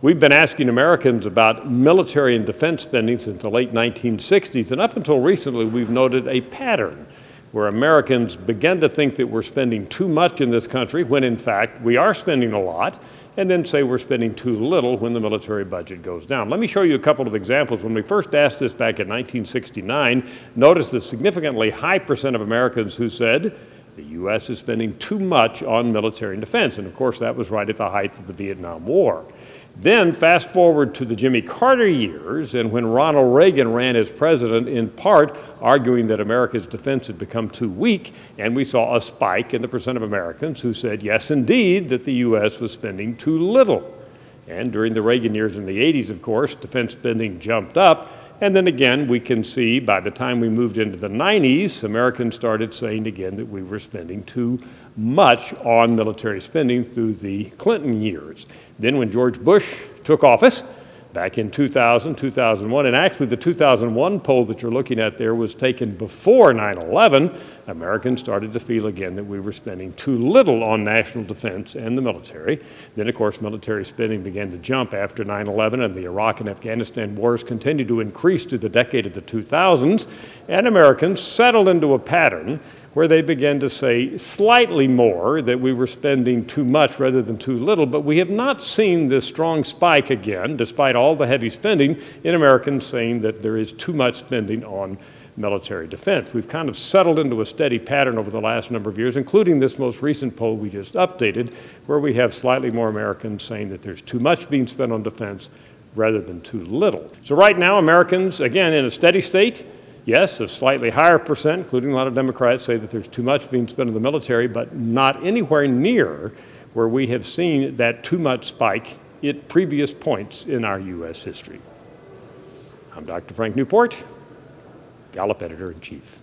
We've been asking Americans about military and defense spending since the late 1960s, and up until recently, we've noted a pattern where Americans began to think that we're spending too much in this country when, in fact, we are spending a lot, and then say we're spending too little when the military budget goes down. Let me show you a couple of examples. When we first asked this back in 1969, notice the significantly high percent of Americans who said the U.S. is spending too much on military and defense, and of course that was right at the height of the Vietnam War. Then fast forward to the Jimmy Carter years, and when Ronald Reagan ran as president, in part arguing that America's defense had become too weak, and we saw a spike in the percent of Americans who said, yes, indeed, that the U.S. was spending too little. And during the Reagan years in the 80s, of course, defense spending jumped up. And then again, we can see by the time we moved into the 90s, Americans started saying again that we were spending too much on military spending through the Clinton years. Then when George Bush took office back in 2000, 2001, and actually the 2001 poll that you're looking at there was taken before 9/11, Americans started to feel again that we were spending too little on national defense and the military. Then, of course, military spending began to jump after 9/11, and the Iraq and Afghanistan wars continued to increase through the decade of the 2000s, and Americans settled into a pattern where they began to say slightly more that we were spending too much rather than too little, but we have not seen this strong spike again, despite all the heavy spending, in Americans saying that there is too much spending on military defense. We've kind of settled into a steady pattern over the last number of years, including this most recent poll we just updated, where we have slightly more Americans saying that there's too much being spent on defense rather than too little. So right now, Americans, again, in a steady state. Yes, a slightly higher percent, including a lot of Democrats, say that there's too much being spent on the military, but not anywhere near where we have seen that too much spike at previous points in our U.S. history. I'm Dr. Frank Newport, Gallup Editor-in-Chief.